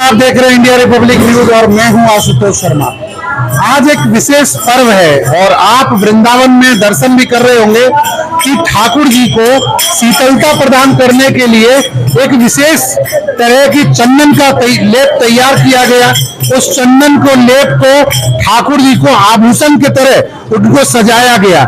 आप देख रहे हैं इंडिया रिपब्लिक न्यूज और मैं हूं आशुतोष शर्मा। आज एक विशेष पर्व है और आप वृंदावन में दर्शन भी कर रहे होंगे कि ठाकुर जी को शीतलता प्रदान करने के लिए एक विशेष तरह की चंदन का लेप तैयार किया गया। उस चंदन को लेप को ठाकुर जी को आभूषण के तरह उनको सजाया गया।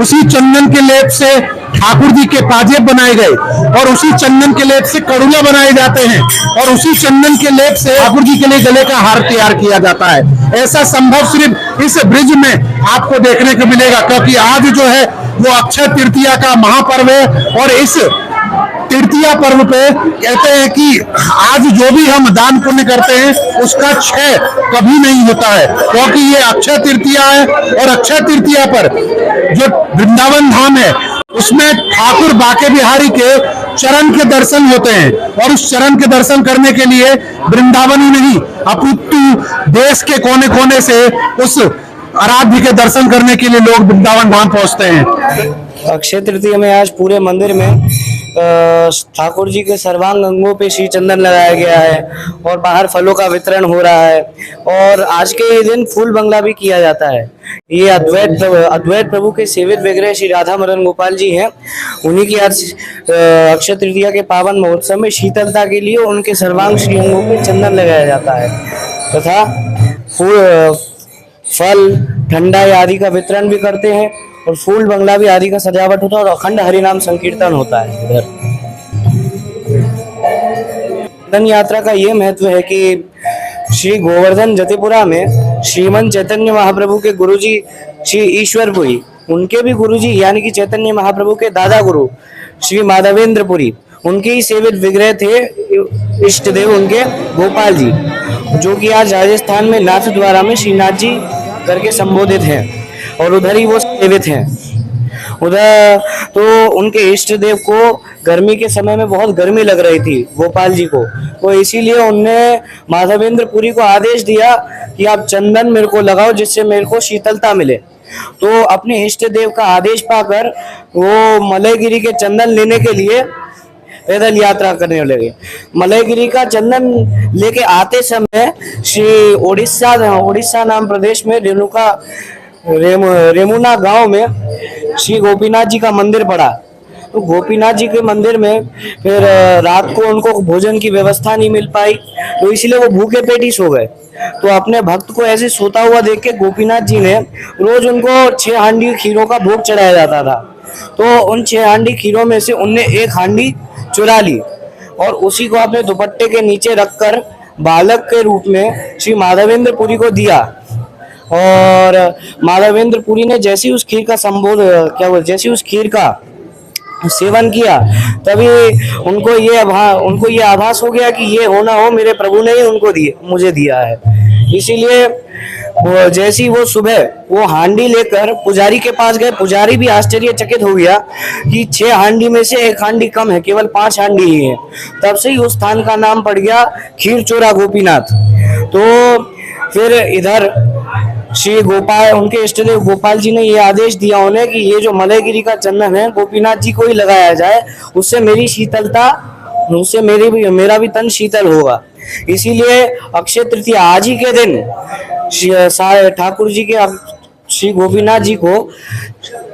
उसी चंदन के लेप से ठाकुर जी के पाजेब बनाए गए और उसी चंदन के लेप से कड़ुला बनाए जाते हैं और उसी चंदन के लेप से ठाकुर जी के लिए गले का हार तैयार किया जाता है। ऐसा संभव सिर्फ इस ब्रिज में आपको देखने को मिलेगा, क्योंकि आज जो है वो अक्षय तृतीया का महापर्व है और इस तृतीया पर्व पे कहते हैं कि आज जो भी हम दान पुण्य करते हैं उसका क्षय कभी नहीं होता है, क्योंकि ये अक्षय तृतीया है और अक्षय तृतीया पर जो वृंदावन धाम है उसमें ठाकुर बाके बिहारी के चरण के दर्शन होते हैं और उस चरण के दर्शन करने के लिए वृंदावन ही नहीं अपितु देश के कोने कोने से उस आराध्य के दर्शन करने के लिए लोग वृंदावन धाम पहुंचते हैं। अक्षय तृतीया में आज पूरे मंदिर में ठाकुर जी के सर्वांग अंगों पे श्री चंदन लगाया गया है और बाहर फलों का वितरण हो रहा है और आज के दिन फूल बंगला भी किया जाता है। ये अद्वैत प्रभु के सेवित विग्रह श्री राधा मदन गोपाल जी हैं। उन्हीं की आज अक्षय तृतीया के पावन महोत्सव में शीतलता के लिए उनके सर्वांग श्री अंगों पे चंदन लगाया जाता है तथा फल ठंडा आदि का वितरण भी करते हैं और फूल बंगला भी आदि का सजावट होता है और अखंड हरिनाम संकीर्तन होता है। इधर चंदन यात्रा का ये महत्व है कि श्री गोवर्धन जतिपुरा में श्रीमन चैतन्य महाप्रभु के गुरुजी श्री ईश्वरपुरी, उनके भी गुरुजी यानी कि चैतन्य महाप्रभु के दादा गुरु श्री माधवेंद्रपुरी, उनके ही सेवित विग्रह थे इष्ट देव उनके गोपाल जी, जो कि आज राजस्थान में नाथ द्वारा में श्रीनाथ जी करके संबोधित हैं और उधर ही वो सेवित हैं। उधर तो उनके इष्ट देव को गर्मी के समय में बहुत गर्मी लग रही थी गोपाल जी को, तो इसीलिए उनने माधवेंद्रपुरी को आदेश दिया कि आप चंदन मेरे को लगाओ जिससे मेरे को शीतलता मिले। तो अपने इष्ट देव का आदेश पाकर वो मलयगिरी के चंदन लेने के लिए पैदल यात्रा करने लगे। मलयगिरी का चंदन लेके आते समय श्री उड़ीसा नाम प्रदेश में रेमुना गांव में श्री गोपीनाथ जी का मंदिर पड़ा। तो गोपीनाथ जी के मंदिर में फिर रात को उनको भोजन की व्यवस्था नहीं मिल पाई, तो इसलिए वो भूखे पेट ही सो गए। तो अपने भक्त को ऐसे सोता हुआ देख के गोपीनाथ जी ने रोज उनको 6 हांडी खीरों का भोग चढ़ाया जाता था। तो उन 6 हांडी खीरों में से उनने 1 हांडी चुरा ली और उसी को अपने दुपट्टे के नीचे रखकर बालक के रूप में श्री माधवेंद्रपुरी को दिया। और माधवेंद्रपुरी ने जैसे उस खीर का सेवन किया तभी उनको ये आभास हो गया कि ये होना हो मेरे प्रभु ने ही मुझे दिया है। इसीलिए जैसी वो सुबह वो हांडी लेकर पुजारी के पास गए, पुजारी भी आश्चर्यचकित हो गया कि 6 हांडी में से 1 हांडी कम है, केवल 5 हांडी ही है। तब से ही उस स्थान का नाम पड़ गया खीर चोरा गोपीनाथ। तो फिर इधर श्री गोपाल उनके इष्टदेव गोपाल जी ने ये आदेश दिया उन्हें कि ये जो मलयगिरी का चंदन है गोपीनाथ जी को ही लगाया जाए, उससे मेरा भी तन शीतल होगा। इसीलिए अक्षय तृतीया आज ही के दिन ठाकुर जी के श्री गोपीनाथ जी को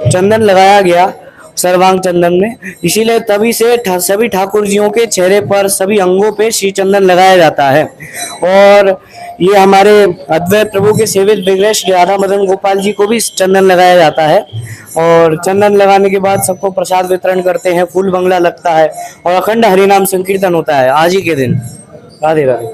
चंदन लगाया गया सर्वांग चंदन में। इसीलिए तभी से सभी ठाकुर जियों के चेहरे पर सभी अंगों पे श्री चंदन लगाया जाता है। और ये हमारे अद्वैत प्रभु के सेवित विग्रह श्री राधा मदन गोपाल जी को भी चंदन लगाया जाता है और चंदन लगाने के बाद सबको प्रसाद वितरण करते हैं, फूल बंगला लगता है और अखंड हरिनाम संकीर्तन होता है आज ही के दिन। राधे राधे।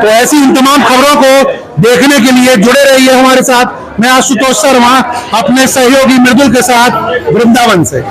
तो ऐसी इन तमाम खबरों को देखने के लिए जुड़े रहिए हमारे साथ। मैं आशुतोष शर्मा अपने सहयोगी मृदुल के साथ वृंदावन से।